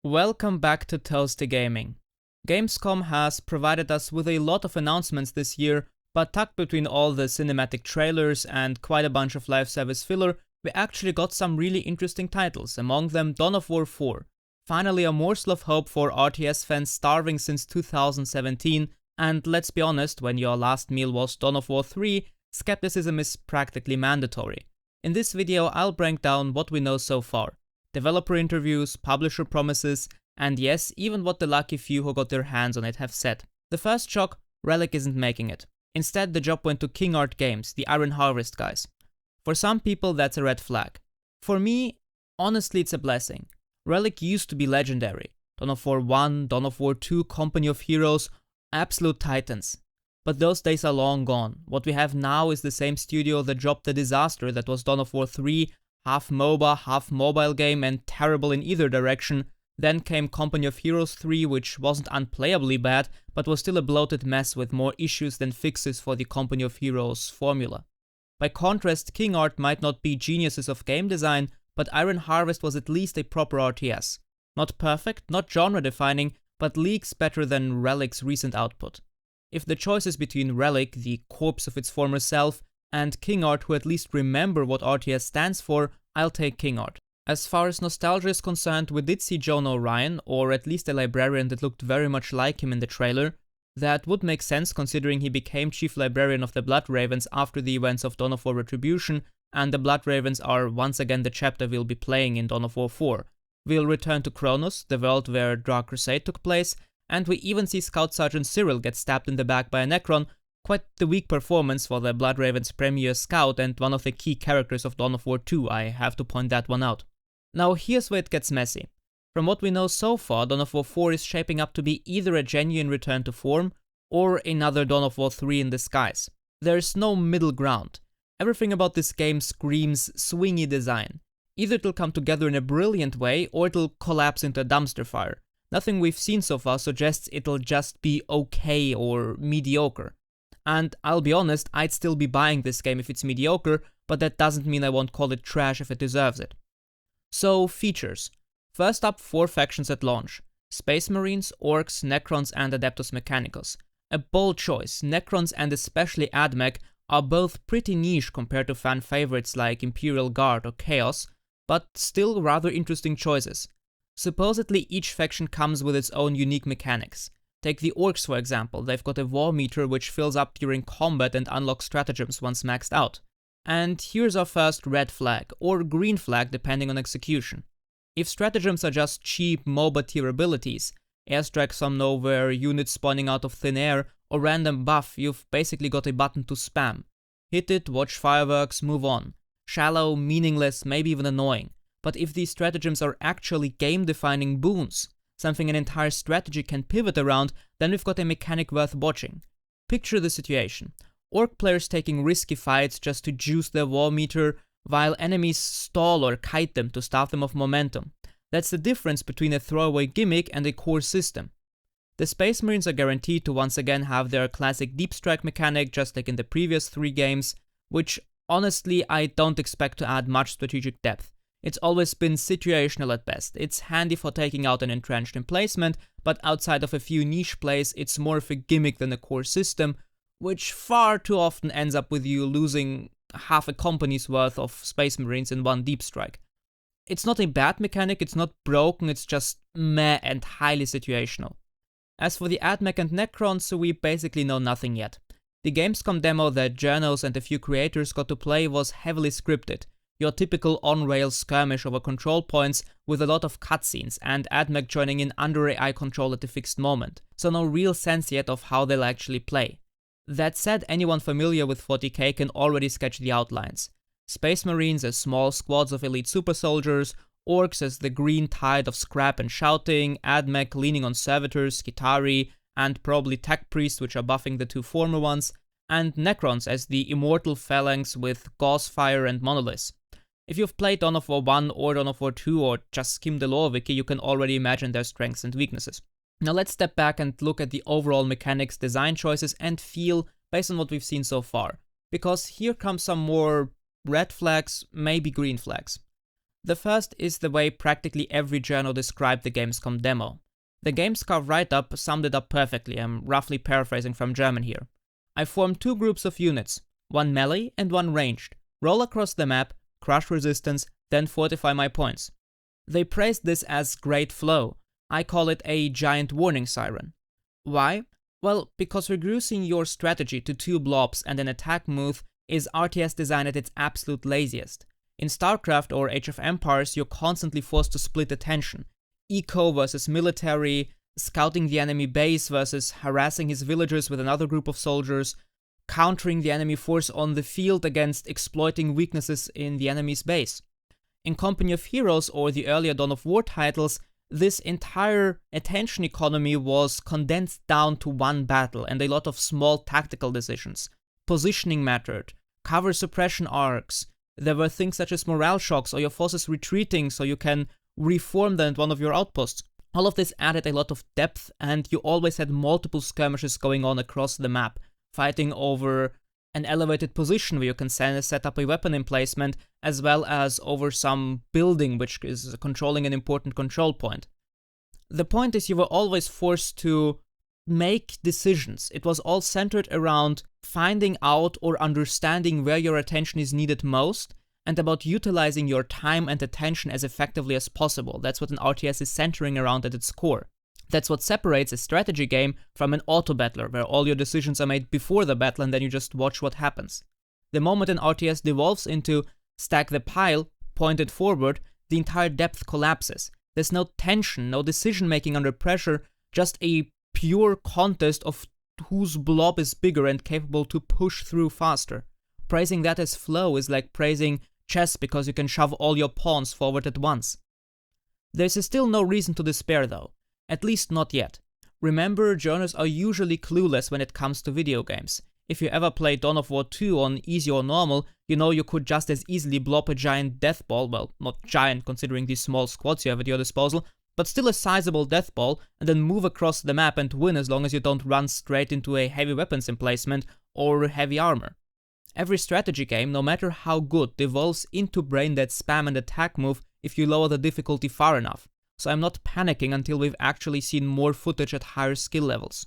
Welcome back to Toasty Gaming. Gamescom has provided us with a lot of announcements this year, but tucked between all the cinematic trailers and quite a bunch of live service filler, we actually got some really interesting titles, among them Dawn of War 4. Finally a morsel of hope for RTS fans starving since 2017, and let's be honest, when your last meal was Dawn of War 3, skepticism is practically mandatory. In this video I'll break down what we know so far. Developer interviews, publisher promises, and yes, even what the lucky few who got their hands on it have said. The first shock, Relic isn't making it. Instead, the job went to King Art Games, the Iron Harvest guys. For some people, that's a red flag. For me, honestly, it's a blessing. Relic used to be legendary. Dawn of War 1, Dawn of War 2, Company of Heroes, absolute titans. But those days are long gone. What we have now is the same studio that dropped the disaster that was Dawn of War 3, half MOBA, half mobile game and terrible in either direction. Then came Company of Heroes 3, which wasn't unplayably bad, but was still a bloated mess with more issues than fixes for the Company of Heroes formula. By contrast, King Art might not be geniuses of game design, but Iron Harvest was at least a proper RTS. Not perfect, not genre-defining, but leagues better than Relic's recent output. If the choice is between Relic, the corpse of its former self, and King Art, who at least remember what RTS stands for, I'll take King Art. As far as nostalgia is concerned, we did see Joan O'Ryan, or at least a librarian that looked very much like him in the trailer. That would make sense considering he became chief librarian of the Blood Ravens after the events of Dawn of War Retribution, and the Blood Ravens are once again the chapter we'll be playing in Dawn of War 4. We'll return to Kronos, the world where Dark Crusade took place, and we even see Scout Sergeant Cyril get stabbed in the back by a Necron. Quite the weak performance for the Blood Ravens' premier scout and one of the key characters of Dawn of War 2, I have to point that one out. Now here's where it gets messy. From what we know so far, Dawn of War 4 is shaping up to be either a genuine return to form, or another Dawn of War 3 in disguise. There's no middle ground. Everything about this game screams swingy design. Either it'll come together in a brilliant way, or it'll collapse into a dumpster fire. Nothing we've seen so far suggests it'll just be okay or mediocre. And I'll be honest, I'd still be buying this game if it's mediocre, but that doesn't mean I won't call it trash if it deserves it. So, features. First up, 4 factions at launch. Space Marines, Orks, Necrons and Adeptus Mechanicus. A bold choice. Necrons and especially AdMech are both pretty niche compared to fan favorites like Imperial Guard or Chaos, but still rather interesting choices. Supposedly each faction comes with its own unique mechanics. Take the Orks for example, they've got a war meter which fills up during combat and unlocks stratagems once maxed out. And here's our first red flag, or green flag depending on execution. If stratagems are just cheap MOBA tier abilities, airstrikes from nowhere, units spawning out of thin air, or random buff, you've basically got a button to spam. Hit it, watch fireworks, move on. Shallow, meaningless, maybe even annoying. But if these stratagems are actually game-defining boons, something an entire strategy can pivot around, then we've got a mechanic worth watching. Picture the situation. Orc players taking risky fights just to juice their war meter, while enemies stall or kite them to starve them of momentum. That's the difference between a throwaway gimmick and a core system. The Space Marines are guaranteed to once again have their classic deep strike mechanic just like in the previous 3 games, which honestly I don't expect to add much strategic depth. It's always been situational at best. It's handy for taking out an entrenched emplacement, but outside of a few niche plays, it's more of a gimmick than a core system, which far too often ends up with you losing half a company's worth of Space Marines in one deep strike. It's not a bad mechanic, it's not broken, it's just meh and highly situational. As for the AdMech and Necrons, we basically know nothing yet. The Gamescom demo that journos and a few creators got to play was heavily scripted. Your typical on-rails skirmish over control points with a lot of cutscenes and AdMech joining in under AI control at a fixed moment, so no real sense yet of how they'll actually play. That said, anyone familiar with 40k can already sketch the outlines. Space Marines as small squads of elite super soldiers, Orks as the green tide of scrap and shouting, AdMech leaning on servitors, Skitarii, and probably Tech Priests which are buffing the 2 former ones, and Necrons as the immortal phalanx with Gauss Fire and Monoliths. If you've played Dawn of War 1 or Dawn of War 2 or just skimmed the lore wiki, you can already imagine their strengths and weaknesses. Now let's step back and look at the overall mechanics, design choices and feel based on what we've seen so far. Because here comes some more red flags, maybe green flags. The first is the way practically every journal described the Gamescom demo. The Gamescom write-up summed it up perfectly. I'm roughly paraphrasing from German here. I formed 2 groups of units, one melee and one ranged, roll across the map, crush resistance, then fortify my points. They praised this as great flow. I call it a giant warning siren. Why? Well, because reducing your strategy to 2 blobs and an attack move is RTS design at its absolute laziest. In StarCraft or Age of Empires, you're constantly forced to split attention. Eco versus military, scouting the enemy base versus harassing his villagers with another group of soldiers, countering the enemy force on the field against exploiting weaknesses in the enemy's base. In Company of Heroes or the earlier Dawn of War titles, this entire attention economy was condensed down to one battle and a lot of small tactical decisions. Positioning mattered, cover suppression arcs, there were things such as morale shocks or your forces retreating so you can reform them at one of your outposts. All of this added a lot of depth, and you always had multiple skirmishes going on across the map, fighting over an elevated position where you can set up a weapon emplacement, as well as over some building which is controlling an important control point. The point is you were always forced to make decisions. It was all centered around finding out or understanding where your attention is needed most, and about utilizing your time and attention as effectively as possible. That's what an RTS is centering around at its core. That's what separates a strategy game from an auto-battler, where all your decisions are made before the battle and then you just watch what happens. The moment an RTS devolves into stack the pile, point it forward, the entire depth collapses. There's no tension, no decision-making under pressure, just a pure contest of whose blob is bigger and capable to push through faster. Praising that as flow is like praising chess because you can shove all your pawns forward at once. There's still no reason to despair though, at least not yet. Remember, journals are usually clueless when it comes to video games. If you ever played Dawn of War 2 on easy or normal, you know you could just as easily blob a giant death ball, well, not giant considering these small squads you have at your disposal, but still a sizable death ball, and then move across the map and win as long as you don't run straight into a heavy weapons emplacement or heavy armor. Every strategy game, no matter how good, devolves into brain-dead spam and attack move if you lower the difficulty far enough, so I'm not panicking until we've actually seen more footage at higher skill levels.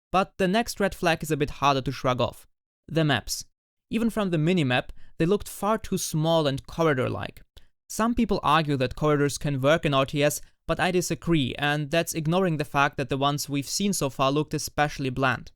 But the next red flag is a bit harder to shrug off. The maps. Even from the minimap, they looked far too small and corridor-like. Some people argue that corridors can work in RTS, but I disagree, and that's ignoring the fact that the ones we've seen so far looked especially bland.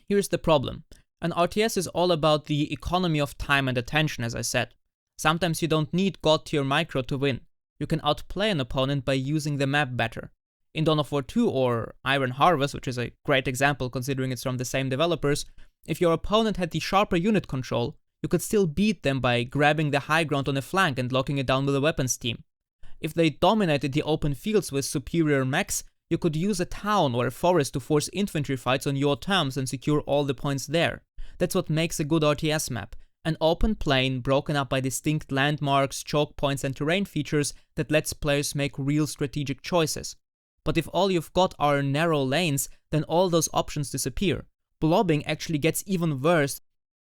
Here's the problem. An RTS is all about the economy of time and attention, as I said. Sometimes you don't need god-tier micro to win. You can outplay an opponent by using the map better. In Dawn of War 2 or Iron Harvest, which is a great example considering it's from the same developers, if your opponent had the sharper unit control, you could still beat them by grabbing the high ground on a flank and locking it down with a weapons team. If they dominated the open fields with superior mechs, you could use a town or a forest to force infantry fights on your terms and secure all the points there. That's what makes a good RTS map. An open plain broken up by distinct landmarks, choke points and terrain features that lets players make real strategic choices. But if all you've got are narrow lanes, then all those options disappear. Blobbing actually gets even worse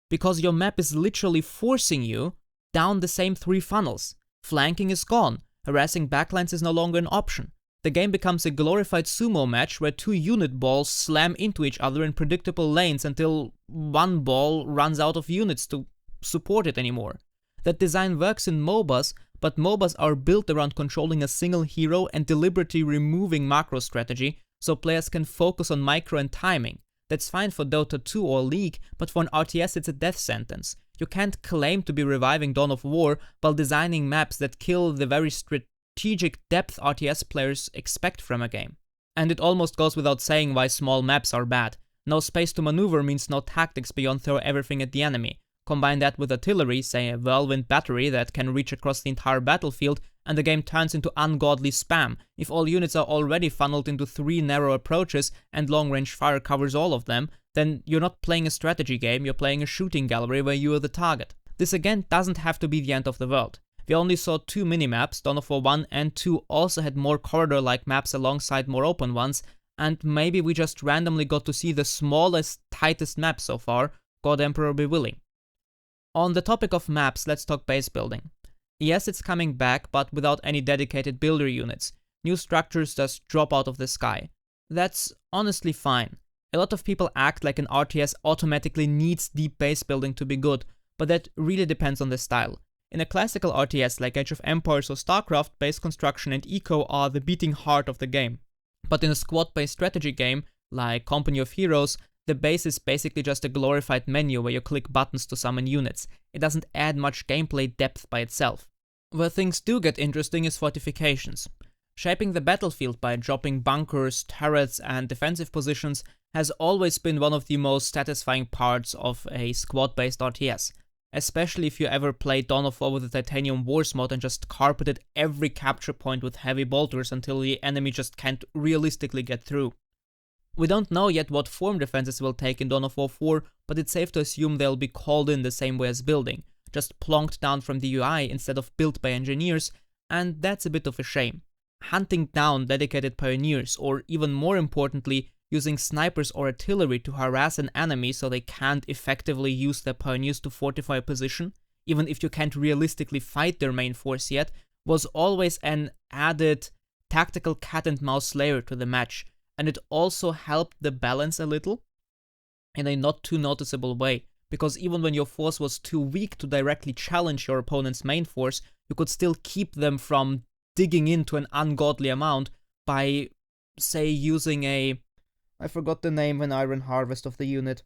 because your map is literally forcing you down the same 3 funnels. Flanking is gone, harassing backlines is no longer an option. The game becomes a glorified sumo match where 2 unit balls slam into each other in predictable lanes until one ball runs out of units to support it anymore. That design works in MOBAs, but MOBAs are built around controlling a single hero and deliberately removing macro strategy so players can focus on micro and timing. That's fine for Dota 2 or League, but for an RTS it's a death sentence. You can't claim to be reviving Dawn of War while designing maps that kill the very strategic depth RTS players expect from a game. And it almost goes without saying why small maps are bad. No space to maneuver means no tactics beyond throw everything at the enemy. Combine that with artillery, say a whirlwind battery that can reach across the entire battlefield, and the game turns into ungodly spam. If all units are already funneled into 3 narrow approaches and long-range fire covers all of them, then you're not playing a strategy game, you're playing a shooting gallery where you are the target. This again doesn't have to be the end of the world. We only saw 2 minimaps, Dawn of War 1 and 2 also had more corridor-like maps alongside more open ones, and maybe we just randomly got to see the smallest, tightest map so far, God Emperor be willing. On the topic of maps, let's talk base building. Yes, it's coming back, but without any dedicated builder units. New structures just drop out of the sky. That's honestly fine. A lot of people act like an RTS automatically needs deep base building to be good, but that really depends on the style. In a classical RTS like Age of Empires or StarCraft, base construction and eco are the beating heart of the game. But in a squad-based strategy game, like Company of Heroes, the base is basically just a glorified menu where you click buttons to summon units. It doesn't add much gameplay depth by itself. Where things do get interesting is fortifications. Shaping the battlefield by dropping bunkers, turrets, and defensive positions has always been one of the most satisfying parts of a squad-based RTS. Especially if you ever played Dawn of War with the Titanium Wars mod and just carpeted every capture point with heavy bolters until the enemy just can't realistically get through. We don't know yet what form defenses will take in Dawn of War 4, but it's safe to assume they'll be called in the same way as building, just plonked down from the UI instead of built by engineers, and that's a bit of a shame. Hunting down dedicated pioneers, or even more importantly, using snipers or artillery to harass an enemy so they can't effectively use their pioneers to fortify a position, even if you can't realistically fight their main force yet, was always an added tactical cat-and-mouse layer to the match, and it also helped the balance a little, in a not too noticeable way, because even when your force was too weak to directly challenge your opponent's main force, you could still keep them from digging into an ungodly amount by, say, using I forgot the name when Iron Harvest of the unit.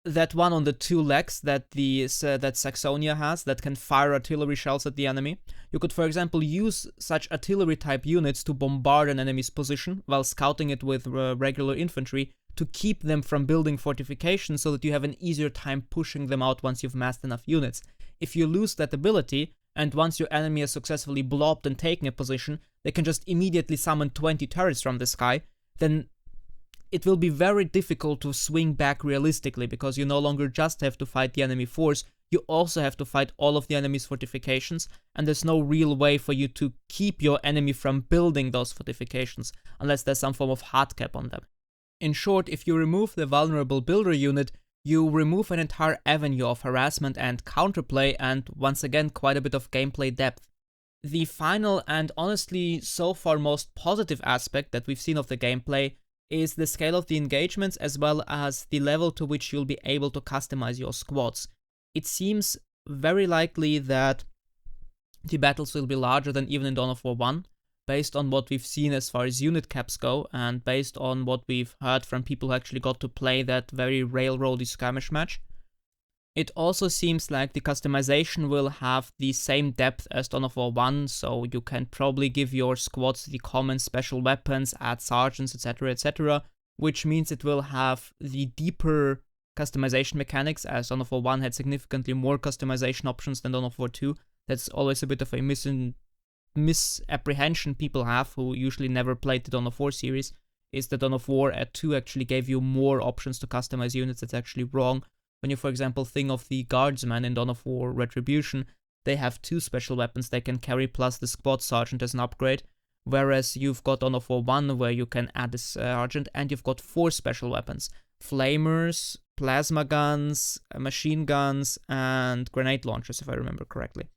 That one on the two legs that that Saxonia has that can fire artillery shells at the enemy. You could, for example, use such artillery type units to bombard an enemy's position while scouting it with regular infantry to keep them from building fortifications so that you have an easier time pushing them out once you've massed enough units. If you lose that ability, and once your enemy has successfully blobbed and taken a position, they can just immediately summon 20 turrets from the sky, then it will be very difficult to swing back realistically, because you no longer just have to fight the enemy force, you also have to fight all of the enemy's fortifications, and there's no real way for you to keep your enemy from building those fortifications, unless there's some form of hard cap on them. In short, if you remove the vulnerable builder unit, you remove an entire avenue of harassment and counterplay, and once again quite a bit of gameplay depth. The final and honestly so far most positive aspect that we've seen of the gameplay is the scale of the engagements as well as the level to which you'll be able to customize your squads. It seems very likely that the battles will be larger than even in Dawn of War 1, based on what we've seen as far as unit caps go, and based on what we've heard from people who actually got to play that very railroady skirmish match. It also seems like the customization will have the same depth as Dawn of War 1, so you can probably give your squads the common special weapons, add sergeants, etc., which means it will have the deeper customization mechanics, as Dawn of War 1 had significantly more customization options than Dawn of War 2. That's always a bit of a misapprehension people have who usually never played the Dawn of War series, is that Dawn of War at 2 actually gave you more options to customize units. That's actually wrong. When you, for example, think of the Guardsmen in Dawn of War Retribution, they have 2 special weapons they can carry plus the Squad Sergeant as an upgrade, whereas you've got Dawn of War 1 where you can add the Sergeant and you've got 4 special weapons: Flamers, Plasma Guns, Machine Guns, and Grenade Launchers, if I remember correctly.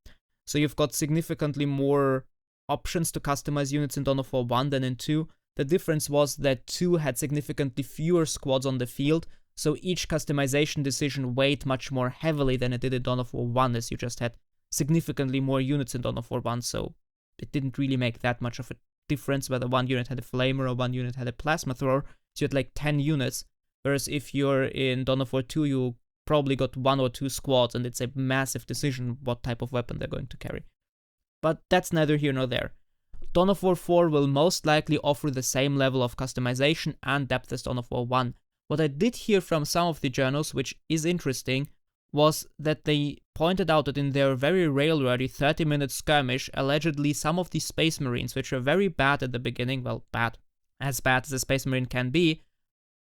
So you've got significantly more options to customize units in Dawn of War 1 than in 2. The difference was that 2 had significantly fewer squads on the field, so each customization decision weighed much more heavily than it did in Dawn of War 1, as you just had significantly more units in Dawn of War 1, so it didn't really make that much of a difference whether one unit had a flamer or one unit had a plasma thrower, so you had like 10 units, whereas if you're in Dawn of War 2, you probably got 1 or 2 squads, and it's a massive decision what type of weapon they're going to carry. But that's neither here nor there. Dawn of War 4 will most likely offer the same level of customization and depth as Dawn of War 1. What I did hear from some of the journals, which is interesting, was that they pointed out that in their very railroady 30-minute skirmish, allegedly some of the Space Marines, which were very bad at the beginning, well, as bad as a Space Marine can be,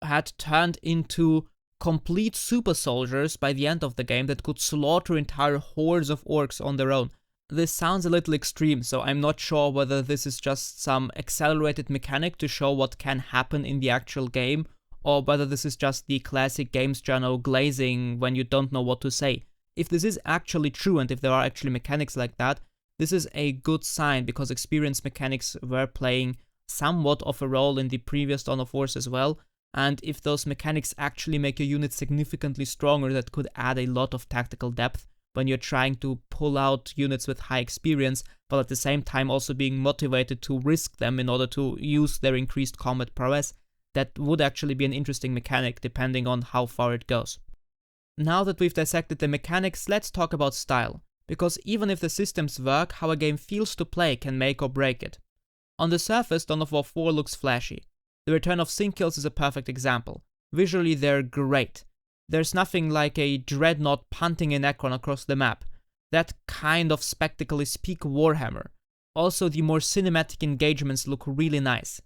had turned into complete super soldiers by the end of the game that could slaughter entire hordes of orcs on their own. This sounds a little extreme, so I'm not sure whether this is just some accelerated mechanic to show what can happen in the actual game, or whether this is just the classic games journal glazing when you don't know what to say. If this is actually true and if there are actually mechanics like that, This is a good sign because experience mechanics were playing somewhat of a role in the previous Dawn of Wars as well, and if those mechanics actually make your unit significantly stronger, that could add a lot of tactical depth when you're trying to pull out units with high experience, but at the same time also being motivated to risk them in order to use their increased combat prowess. That would actually be an interesting mechanic depending on how far it goes. Now that we've dissected the mechanics, let's talk about style, because even if the systems work, how a game feels to play can make or break it. On the surface, Dawn of War 4 looks flashy. The return of sync kills is a perfect example. Visually, they're great. There's nothing like a dreadnought punting a Necron across the map. That kind of spectacle is peak Warhammer. Also, the more cinematic engagements look really nice.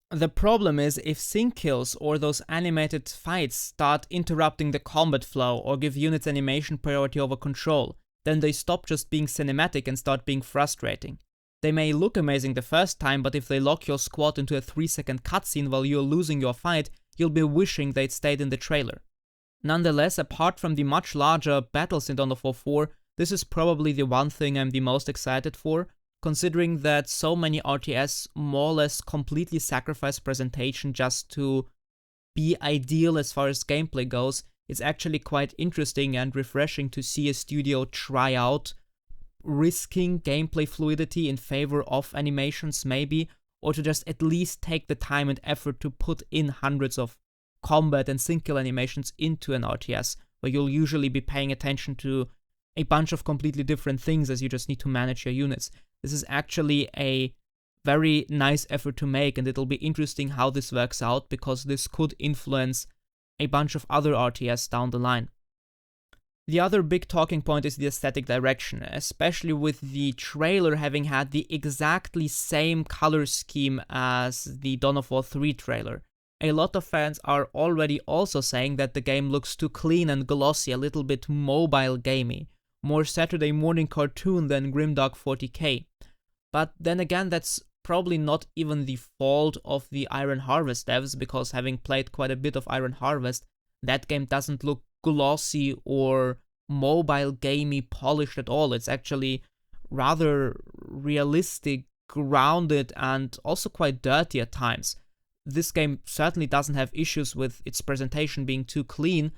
The problem is if sync kills or those animated fights start interrupting the combat flow or give units animation priority over control, then they stop just being cinematic and start being frustrating. They may look amazing the first time, but if they lock your squad into a 3-second cutscene while you're losing your fight, you'll be wishing they'd stayed in the trailer. Nonetheless, apart from the much larger battles in Dawn of War 4, this is probably the one thing I'm the most excited for, considering that so many RTS more or less completely sacrifice presentation just to be ideal as far as gameplay goes. It's actually quite interesting and refreshing to see a studio try out risking gameplay fluidity in favor of animations maybe, or to just at least take the time and effort to put in hundreds of combat and sync kill animations into an RTS, where you'll usually be paying attention to a bunch of completely different things as you just need to manage your units. This is actually a very nice effort to make, and it'll be interesting how this works out, because this could influence a bunch of other RTS down the line. The other big talking point is the aesthetic direction, especially with the trailer having had the exactly same color scheme as the Dawn of War 3 trailer. A lot of fans are already also saying that the game looks too clean and glossy, a little bit mobile gamey, more Saturday morning cartoon than grimdark 40k. But then again, that's probably not even the fault of the Iron Harvest devs, because having played quite a bit of Iron Harvest, that game doesn't look glossy or mobile gamey polished at all. It's actually rather realistic, grounded, and also quite dirty at times. This game certainly doesn't have issues with its presentation being too clean.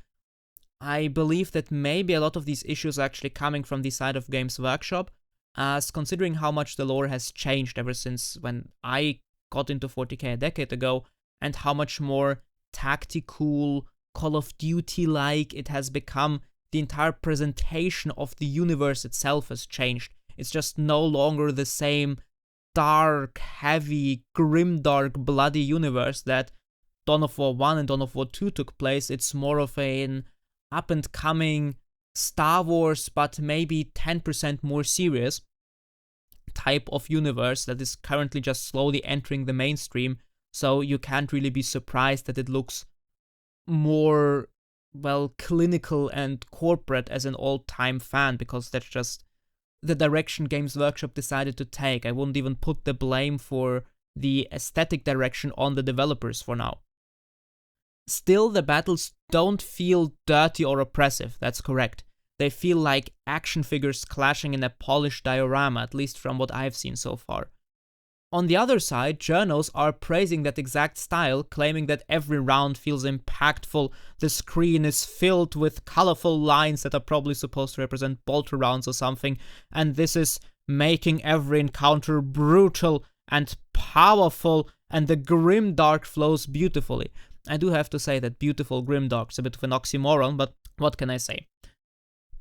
I believe that maybe a lot of these issues are actually coming from the side of Games Workshop, as considering how much the lore has changed ever since when I got into 40k a decade ago, and how much more tactical, Call of Duty-like it has become, the entire presentation of the universe itself has changed. It's just no longer the same dark, heavy, grimdark, bloody universe that Dawn of War 1 and Dawn of War 2 took place. It's more of an up-and-coming Star Wars, but maybe 10% more serious type of universe that is currently just slowly entering the mainstream, so you can't really be surprised that it looks more, well, clinical and corporate as an old-time fan, because that's just the direction Games Workshop decided to take. I wouldn't even put the blame for the aesthetic direction on the developers for now. Still, the battles don't feel dirty or oppressive, that's correct. They feel like action figures clashing in a polished diorama, at least from what I've seen so far. On the other side, journals are praising that exact style, claiming that every round feels impactful, the screen is filled with colorful lines that are probably supposed to represent bolter rounds or something, and this is making every encounter brutal and powerful, and the grimdark flows beautifully. I do have to say that beautiful grimdark is a bit of an oxymoron, but what can I say?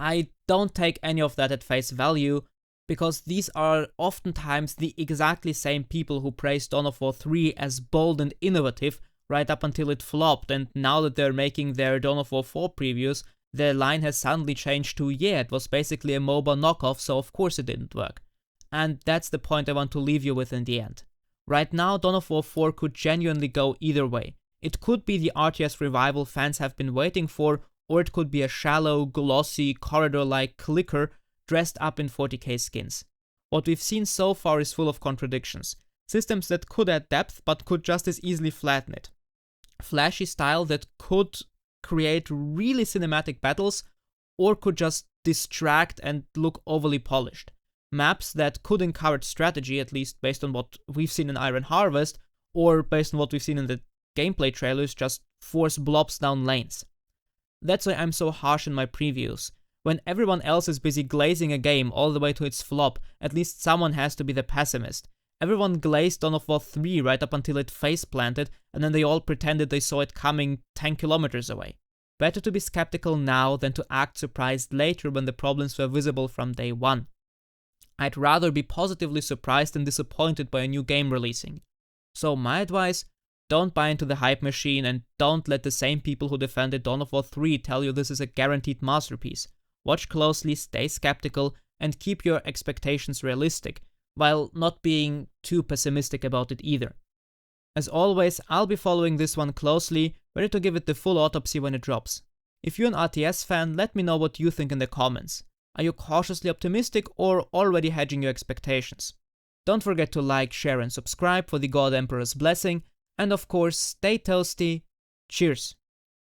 I don't take any of that at face value, because these are oftentimes the exactly same people who praised Dawn of War 3 as bold and innovative right up until it flopped, and now that they're making their Dawn of War 4 previews, their line has suddenly changed to, yeah, it was basically a MOBA knockoff, so of course it didn't work. And that's the point I want to leave you with in the end. Right now, Dawn of War 4 could genuinely go either way. It could be the RTS revival fans have been waiting for, or it could be a shallow, glossy, corridor-like clicker dressed up in 40k skins. What we've seen so far is full of contradictions. Systems that could add depth, but could just as easily flatten it. Flashy style that could create really cinematic battles, or could just distract and look overly polished. Maps that could encourage strategy, at least based on what we've seen in Iron Harvest, or based on what we've seen in the gameplay trailers, just force blobs down lanes. That's why I'm so harsh in my previews. When everyone else is busy glazing a game all the way to its flop, at least someone has to be the pessimist. Everyone glazed Dawn of War 3 right up until it face planted, and then they all pretended they saw it coming 10 kilometers away. Better to be skeptical now than to act surprised later when the problems were visible from day one. I'd rather be positively surprised than disappointed by a new game releasing. So my advice, don't buy into the hype machine and don't let the same people who defended Dawn of War 3 tell you this is a guaranteed masterpiece. Watch closely, stay skeptical, and keep your expectations realistic, while not being too pessimistic about it either. As always, I'll be following this one closely, ready to give it the full autopsy when it drops. If you're an RTS fan, let me know what you think in the comments. Are you cautiously optimistic or already hedging your expectations? Don't forget to like, share and subscribe for the God Emperor's blessing, and of course, stay toasty. Cheers!